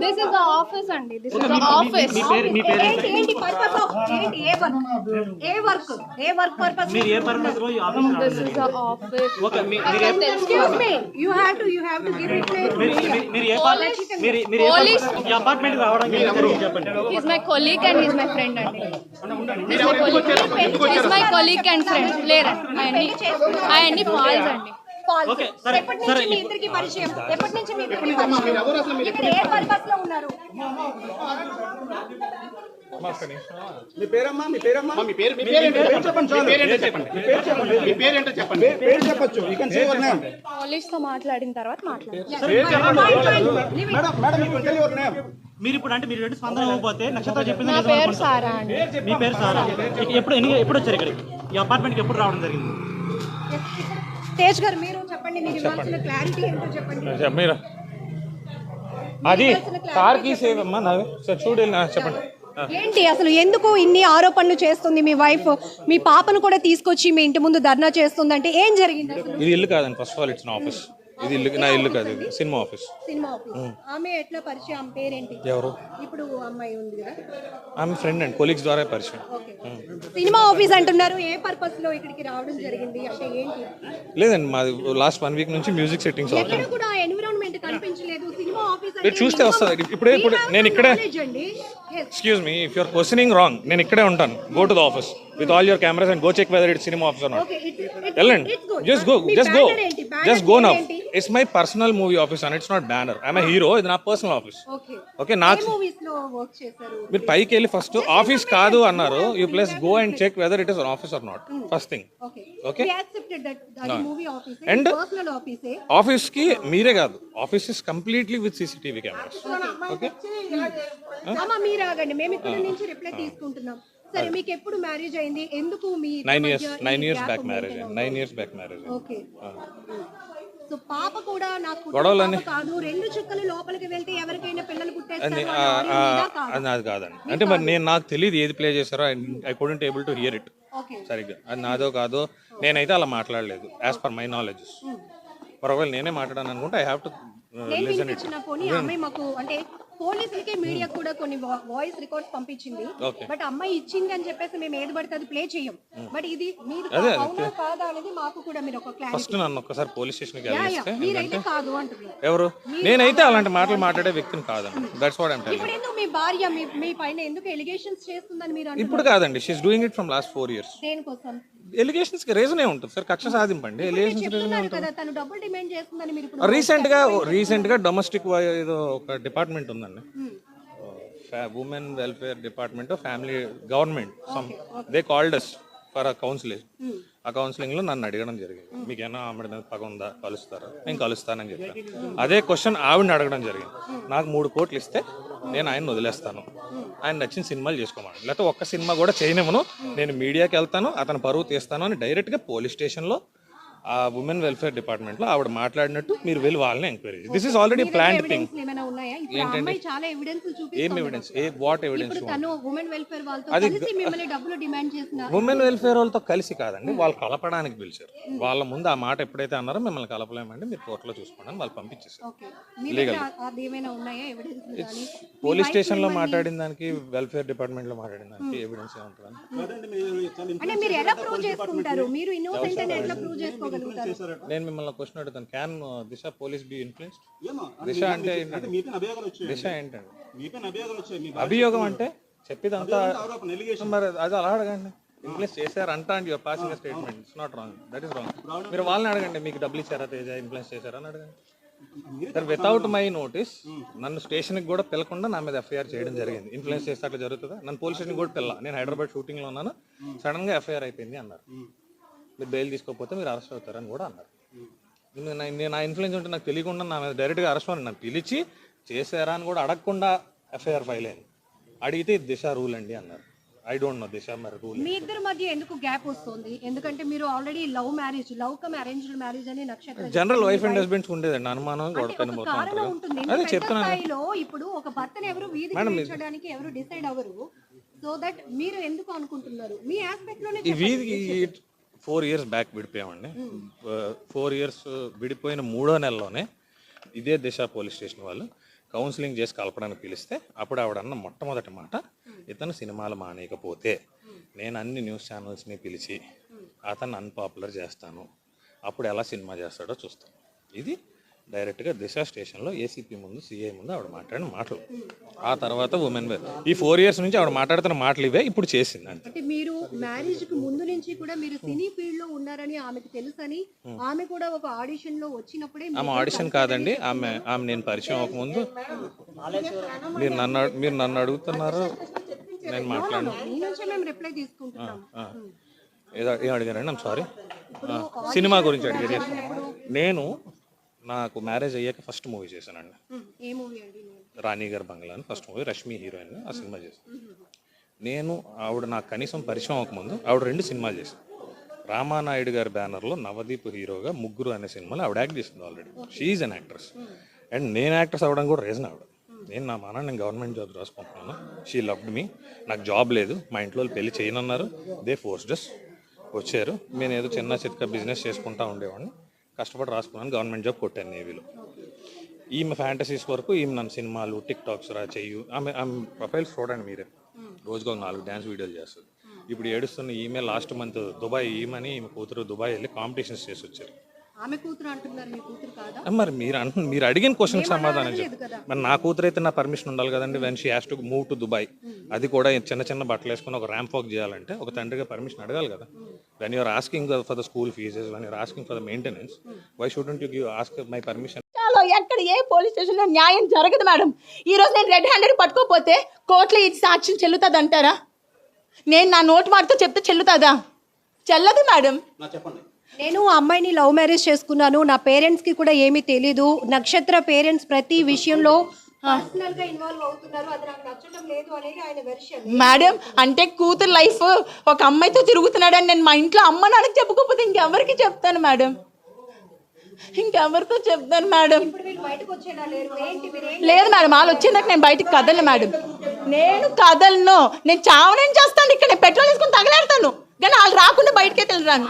This is the office అండి. This is the office. ఏంటి purpose of ఏంటి ఏ work purpose మీరు ఏ పర్పస్ లో ఈ office This is the office. Okay excuse me you have to give reply మీరు ఈ apartment రావడానికి చెప్పండి. He's my colleague and he's my friend అండి. He's my colleague and friend. లేరండి. ఆయన్ని ఫాల్స్ అండి. ఓకే సరే ఎప్పటి సరే నుంచి మీ ఇద్దరికి పరిచయం ఇక్కడ ఏ పర్పస్ లో ఉన్నారు మీ పేరమ్మా మీ పేరమ్మా మీ పేరు చెప్పండి పేరు చెప్పొచ్చు you can say your name police తో మాట్లాడిన తర్వాత మాట్లాడతాం. Madam you can tell your name మీరు ఇప్పుడు అంటే మీరు రెండు స్పందన ఇవ్వకపోతే నక్షత్ర చెప్పింది నా పేరు సారా అండి. మీ పేరు సారా. ఎప్పుడు వచ్చారు ఇక్కడికి ఈ అపార్ట్మెంట్కి ఎప్పుడు రావడం జరిగింది? తేజ్ గారు మీరు చెప్పండి మీరు ఇవ్వాల్సిన క్లారిటీ ఏంటో చెప్పండి మీరు అది కార్ కి సేవ్ అమ్మా నావే సార్ చూడండి చెప్పండి. ఏంటి అసలు ఎందుకు ఇన్ని ఆరోపణలు చేస్తుంది మీ వైఫ్ మీ పాపను కూడా తీసుకొచ్చి మీ ఇంటి ముందు ధర్నా చేస్తుందంటే ఏం జరిగింది అసలు ఇది ఇల్లు కాదండి, ఫస్ట్ ఆఫ్ ఆల్ ఇట్స్ నా ఆఫీస్. ఇది ఇల్లు నా ఇల్లు కాదు, ఇది సినిమా ఆఫీస్. సినిమా ఆఫీస్ ఆమె ఎట్లా పరిచయం ఆమె పేరేంటి ఎవరు? ఇప్పుడు అమ్మాయి ఉంది కదా ఆమె ఫ్రెండ్ అండి, కొలీగ్స్ ద్వారా పరిచయం. సినిమా ఆఫీస్ అంటున్నారు ఏ పర్పస్ లో ఇక్కడికి రావడం జరిగింది అంటే ఏంటి? లేదండి మాది లాస్ట్ 1 వీక్ నుంచి మ్యూజిక్ సెట్టింగ్స్ ఎక్కడ అవుతుంది. కూడా ఎన్విరాన్మెంట్ కనిపించలేదు సినిమా ఆఫీస్ మీరు చూస్తే వస్తుంది. ఇప్పుడు నేను ఇక్కడే అండి excuse me if you're questioning wrong, నేను ఇక్కడే ఉంటాను. Go to the office with all your cameras and go check whether it's cinema office or not. వెళ్ళండి, just go now. It's my personal movie office and it's not banner. I'm a hero, ఇది నా personal office. Okay నాకు movies లో work చేశారు మీరు పైకి వెళ్ళి first office కాదు అన్నారు, you please go and check whether it is on office or not. First thing okay. And office కి మీరే కాదు, office is completely with CCTV cameras. Okay మీరు ఆగండి, మేము ఇక్కడ నుంచి రిప్లై తీసుకుంటున్నాం. సరే మీకు ఎప్పుడు మ్యారేజ్ అయింది? ఎందుకు మీ 9 years back marriage. 9 years back marriage. Okay so పాప కూడా నాకు గొడవలని కాదు, రెండు చుక్కలు లోపలికి వెళ్తే ఎవరికైనా పిల్లలు పుట్టేస్తారు అది కాదండి. అంటే మరి నేను నాకు తెలియదు ఏది ప్లే చేశారో, I couldn't able to hear it సరిగ్గా. అది నాదో కాదో నేనైతే అలా మాట్లాడలేదు యాజ్ పర్ మై నాలెడ్జ్. ఒకవేళ నేనే మాట్లాడాను అనుకుంటే I have to listen it. అమ్మాయి మాకు అంటే పోలీసులకి మీడియా కూడా కొన్ని వాయిస్ రికార్డ్స్ పంపించింది. బట్ అమ్మాయి ఇచ్చింది అని చెప్పేసి మేము ఏది పడితే అది ప్లే చేయం. బట్ ఇది మీరు అవునా కాదా అనేది మాకు కూడా మీరు ఒక క్లారిటీ. ఫస్ట్ నన్ను ఒక్కసారి పోలీస్ స్టేషన్కి వెళ్ళిస్తే. మీరైతే కాదు అంటున్నారు. ఎవరు? నేనైతే అలాంటి మాటలు మాట్లాడే వ్యక్తిని కాదండి. That's what I am telling. ఇప్పుడు ఎందుకు మీ భార్య మీ పైన ఎందుకు ఎలిగేషన్స్ చేస్తుందని మీరు అంటున్నారు? ఇప్పుడు కాదండి, she is doing it from last 4 years. దేనికోసం? ఎలిగేషన్స్ కి రీజన్ ఏ ఉంటుంది సార్, కక్ష సాధింపండి. ఎలిగేషన్స్ రీజన్ కదా తను డబుల్ డిమాండ్ చేస్తుందని మీరు ఇప్పుడు రీసెంట్ గా డొమెస్టిక్ ఏదో ఒక డిపార్ట్మెంట్ ఉందండి, women welfare department family government they called us for a counselling. ఆ కౌన్సిలింగ్ లో నన్ను అడగడం జరిగింది, మీకేనా ఆమె మీద పగ ఉందా, కలుస్తారా? నేను కలుస్తానని చెప్పాను. అదే క్వశ్చన్ ఆవిడని అడగడం జరిగింది. నాకు 3 కోట్లు ఇస్తే నేను ఆయన వదిలేస్తాను, ఆయన నచ్చిన సినిమాలు చేసుకోమని, లేకపోతే ఒక్క సినిమా కూడా చేయనివ్వను, నేను మీడియాకి వెళ్తాను, అతను పరువు తీస్తాను అని డైరెక్ట్గా పోలీస్ స్టేషన్లో ఆ ఉమెన్ వెల్ఫేర్ డిపార్ట్మెంట్లో ఆవిడ మాట్లాడినట్టు మీరు వెళ్ళి వాళ్ళని enquiry. This is already planned thing. ఏంటండి ఏం ఎవిడెన్స్? What evidence? అది ఉమెన్ వెల్ఫేర్ వాళ్ళతో కలిసి కాదండి, వాళ్ళు కలపడానికి పిలిచారు. వాళ్ళ ముందు ఆ మాట ఎప్పుడైతే అన్నారో మిమ్మల్ని కలపలేమండి, మీరు కోర్టులో చూసుకోండి వాళ్ళు పంపించేసారు. లీగల్ పోలీస్ స్టేషన్ లో మాట్లాడిన దానికి వెల్ఫేర్ డిపార్ట్మెంట్ లో మాట్లాడిన దానికి ఎవిడెన్స్ ఏముంటుంది? నేను మిమ్మల్ని క్వశ్చన్ అడుగుతాను, can Disha police be influenced? Disha అంటే దిశ ఏంటండి? అభియోగం అంటే చెప్పేదంతా మరి అది అలా అడగండి. ఇన్ఫ్లుయెన్స్ చేశారు అంట and your passing statement. It's not wrong, that is wrong. మీరు వాళ్ళని అడగండి, మీకు డబ్బులు ఇచ్చారా తేజ, ఇన్ఫ్లుయెన్స్ చేశారా అని అడగండి. సార్ వితౌట్ మై నోటీస్ నన్ను స్టేషన్కి కూడా పిలకుండా నా మీద ఎఫ్ఐఆర్ చేయడం జరిగింది. ఇన్ఫ్లుయెన్స్ చేస్తే అట్లా జరుగుతుందా? నన్ను పోలీస్ స్టేషన్కి కూడా పిల్ల, నేను హైదరాబాద్ షూటింగ్లో ఉన్నాను, సడన్గా ఎఫ్ఐఆర్ అయిపోయింది అన్నారు. మీరు బెయిల్ తీసుకోకపోతే మీరు అరెస్ట్ అవుతారని కూడా అన్నారు. నేను నా ఇన్ఫ్లుయెన్స్ ఉంటే నాకు తెలియకుండా నా మీద డైరెక్ట్గా అరెస్ట్ అని నన్ను పిలిచి చేశారా అని కూడా అడగకుండా ఎఫ్ఐఆర్ ఫైల్ అయింది. అడిగితే దిశ రూల్ అండి అన్నారు. ఐ డోంట్ నో దిశ మరి రూల్. మీ ఇద్దరి మధ్య ఎందుకు గ్యాప్ వస్తుంది? ఎందుకంటే మీరు already love come arranged marriage అని నక్షత్ర జనరల్ వైఫ్ అండ్ హస్బెండ్స్ ఉండేదండి అనుమానం. అదే చెప్తున్నాను, ఇప్పుడు ఒక భర్తను ఎవరు వీధి పంపించడానికి ఎవరు డిసైడ్ అవ్వరు. సో దట్ మీరు ఎందుకు అనుకుంటున్నారు? మీ ఆస్పెక్ట్ లోనే వీధికి 4 years బ్యాక్ విడిపోయామండి. 4 years విడిపోయిన 3వ నెలలోనే ఇదే దిశ పోలీస్ స్టేషన్ వాళ్ళు కౌన్సిలింగ్ చేసి కలపడానికి పిలిస్తే అప్పుడు ఆవిడన్న మొట్టమొదటి మాట, ఇతను సినిమాలు మానేయకపోతే నేను అన్ని న్యూస్ ఛానల్స్ని పిలిచి అతను అన్పాపులర్ చేస్తాను, అప్పుడు ఎలా సినిమా చేస్తాడో చూస్తాను. ఇది డైరెక్ట్గా దిశ స్టేషన్లో ఏసీపీ ముందు, సిఐ ముందు ఆవిడ మాట్లాడిన మాటలు. ఆ తర్వాత ఉమెన్ వేర్ ఈ 4 years నుంచి ఆవిడ మాట్లాడుతున్న మాటలు ఇవే ఇప్పుడు చేసింది అంతే. అంటే మీరు మ్యారేజ్ కి ముందు నుంచి కూడా మీరు సినీ ఫీల్డ్ లో ఉన్నారని ఆమెకు తెలుసని, ఆమె కూడా ఒక ఆడిషన్ లో వచ్చినప్పుడే ఆమె ఆడిషన్ కాదండి, ఆమె నేను పరిచయం అవ్వకముందు మీరు నన్ను అడుగుతున్నారు, నేను మాట్లాడను. మీ నుంచే మేము రిప్లై తీసుకుంటున్నాం. ఏం అడిగారండి? I'm sorry. సినిమా గురించి అడిగారు. నేను నాకు మ్యారేజ్ అయ్యాక ఫస్ట్ మూవీ చేశానండి, ఏ మూవీ అండి? రాణి గారి బంగ్లా అని ఫస్ట్ మూవీ, రష్మి హీరోయిన్, ఆ సినిమా చేశాను. నేను ఆవిడ నాకు కనీసం పరిచయం అవ్వకముందు ఆవిడ 2 సినిమాలు చేశాను. రామానాయుడు గారి బ్యానర్లో నవదీప్ హీరోగా ముగ్గురు అనే సినిమాలో ఆవిడ యాక్ట్ చేసింది already. She's an actress. And నేను యాక్ట్రెస్ అవ్వడం కూడా రీజన్ ఆవిడ. నేను గవర్నమెంట్ జాబ్ రాసుకుంటున్నాను, షీ లవ్డ్ మీ, నాకు జాబ్ లేదు, మా ఇంట్లో పెళ్లి చేయనన్నారు, దే ఫోర్స్డ్ అస్, వచ్చారు. నేను ఏదో చిన్న చిత్క బిజినెస్ చేసుకుంటా ఉండేవాడిని, కష్టపడి రాసుకున్నాను, గవర్నమెంట్ జాబ్ కొట్టాను నేవీలో. ఈమె ఫ్యాంటసీస్ వరకు ఈమె నన్ను సినిమాలు, టిక్ టాక్స్ చెయ్యు, ఆమె ప్రొఫైల్స్ చూడండి మీరే, రోజుకు ఒక 4 డ్యాన్స్ వీడియోలు చేస్తుంది. ఇప్పుడు ఏడుస్తున్న ఈమె లాస్ట్ మంత్ దుబాయ్, ఈమె కూతురు దుబాయ్ వెళ్ళి కాంపిటీషన్స్ చేసి వచ్చారు. ఆమె కూతురు అంటున్నారు, మీ కూతురు కాదా? మరి మీరు అడిగిన క్వశ్చన్కి సమాధానం చెప్పు. మరి నా కూతురు అయితే నా పర్మిషన్ ఉండాలి కదండి. When she has to move to Dubai, అది కూడా చిన్న బట్టలు వేసుకుని ఒక ర్యాంప్ వాక్ చేయాలంటే ఒక తండ్రిగా పర్మిషన్ అడగాలి కదా. When you're asking for the school fees, when you're asking for the maintenance, why shouldn't you ask my permission? ఎక్కడ ఏ పోలీస్ స్టేషన్ లో న్యాయం జరగదు మేడం. ఈ రోజు నేను రెడ్ హ్యాండెడ్ పట్టుకోపోతే కోర్టులో ఇది సాక్ష్యం చెల్లుతుంది అంటారా? నేను నా నోటి మాటతో చెప్తే చెల్లుతుందా? చెల్లదు మేడం. చెప్పండి. నేను ఆ అమ్మాయిని లవ్ మ్యారేజ్ చేసుకున్నాను, నా పేరెంట్స్ కి కూడా ఏమీ తెలీదు, నక్షత్ర పేరెంట్స్ ప్రతి విషయంలో పర్సనల్ గా ఇన్వాల్వ్ అవుతున్నారు, అది నాకు నచ్చడం లేదు అనేది ఆయన వెర్షన్. మేడం అంటే కూతురు లైఫ్ ఒక అమ్మాయితో తిరుగుతున్నాడని నేను మా ఇంట్లో అమ్మ నాన్నకి చెప్పుకోకపోతే ఇంకెవరికి చెప్తాను మేడం? ఇంకెవరితో చెప్తాను మేడం? లేదు మేడం, వాళ్ళు వచ్చేందుకు నేను బయటకు కదలను మేడం. నేను కదలను, నేను చావనేం చేస్తాను, ఇక్కడ నేను పెట్రోల్ వేసుకుని తగలేడతాను, కానీ వాళ్ళు రాకుండా బయటకే వెళ్ళరాను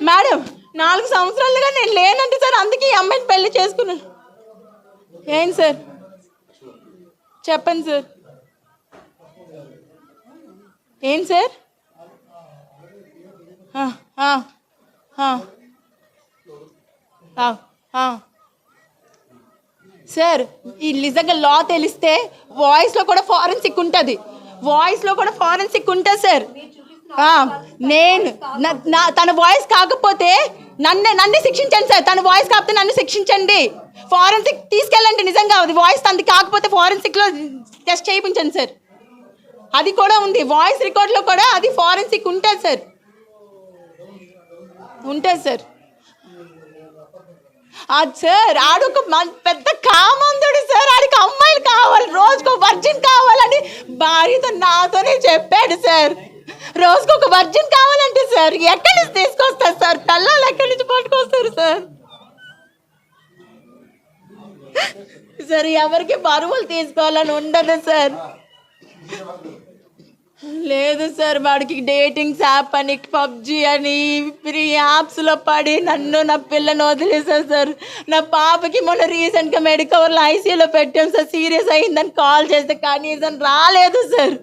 మేడం. 4 సంవత్సరాలుగా నేను లేనంటే సార్, అందుకే ఈ అమ్మాయిని పెళ్లి చేసుకున్నాను. ఏం సార్ చెప్పండి సార్, ఏం సార్? సార్ ఈ నిజంగా లా తెలిస్తే వాయిస్లో కూడా ఫారెన్సిక్ ఉంటుంది, వాయిస్లో కూడా ఫారెన్సిక్ ఉంటుంది సార్. నేను తన వాయిస్ కాకపోతే నన్ను శిక్షించండి సార్, తన వాయిస్ కాకపోతే నన్ను శిక్షించండి, ఫారెన్సిక్ తీసుకెళ్ళండి. నిజంగా అది వాయిస్ తనది కాకపోతే ఫారెన్సిక్లో టెస్ట్ చేయించండి సార్, అది కూడా ఉంది వాయిస్ రికార్డ్లో కూడా, అది ఫారెన్సిక్ ఉంటుంది సార్, ఉంటుంది సార్. సార్ ఆడొక పెద్ద కామందుడు సార్, ఆడికి అమ్మాయిలు కావాలి, రోజుకు వర్జిన్ కావాలని భార్యతో నాతోనే చెప్పాడు సార్. రోజుకు ఒక వర్జిన్ కావాలంటే సార్ ఎక్కడి నుంచి తీసుకొస్తారు సార్? పిల్లలు ఎక్కడి నుంచి పట్టుకొస్తారు సార్? సార్ ఎవరికి బరువులు తీసుకోవాలని ఉండదు సార్. లేదు సార్, వాడికి డేటింగ్స్ యాప్ అని, పబ్జి అని, ఫ్రీ యాప్స్లో పడి నన్ను నా పిల్లని వదిలేసారు సార్. నా పాపకి మొన్న రీసెంట్గా మెడికవర్లో ఐసీయూలో పెట్టాం సార్, సీరియస్ అయిందని కాల్ చేస్తే కనీసం రాలేదు సార్.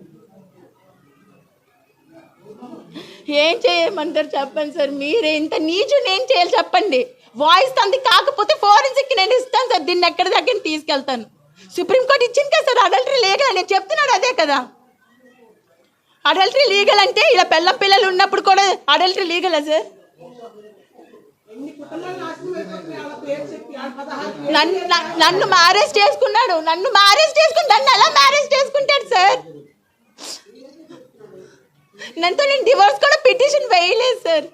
ఏం చేయమంటారు చెప్పండి సార్? మీరే ఇంత నీచుని ఏం చేయాలి చెప్పండి? వాయిస్ తంది కాకపోతే ఫోరెన్సిక్ నేను ఇస్తాను సార్, దీన్ని ఎక్కడి దగ్గర తీసుకెళ్తాను. సుప్రీంకోర్టు ఇచ్చింది కదా సార్, అడల్టరీ లీగల్ అని చెప్తున్నాడు, అదే కదా అడల్టరీ లీగల్ అంటే. ఇలా పిల్లలు ఉన్నప్పుడు కూడా అడల్టరీ లీగలా సార్? నన్ను మ్యారేజ్ చేసుకున్నాడు, నన్ను ఎలా మ్యారేజ్ చేసుకుంటాడు సార్? నన్నుతో నేను డివోర్స్ కూడా పిటిషన్ వేయలేదు సార్.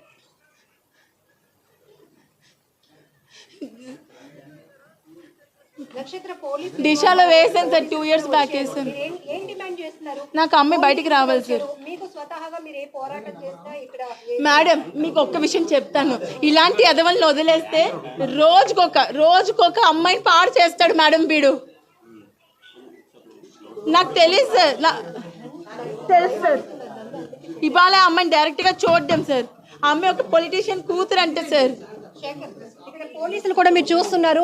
దిశాలో వేసాను సార్, 2 years బ్యాక్ వేసాను. నాకు అమ్మాయి బయటికి రావాలి సార్. మేడం మీకు ఒక్క విషయం చెప్తాను, ఇలాంటి ఎదవల్ని వదిలేస్తే రోజుకొక అమ్మాయిని పాడు చేస్తాడు మేడం వీడు. నాకు తెలుసు సార్, తెలుసు సార్. ఇవాళ అమ్మాయిని డైరెక్ట్ గా చూడడం సార్, ఆ అమ్మాయి ఒక పొలిటీషియన్ కూతురు అంటే సార్. పోలీసులు కూడా మీరు చూస్తున్నారు.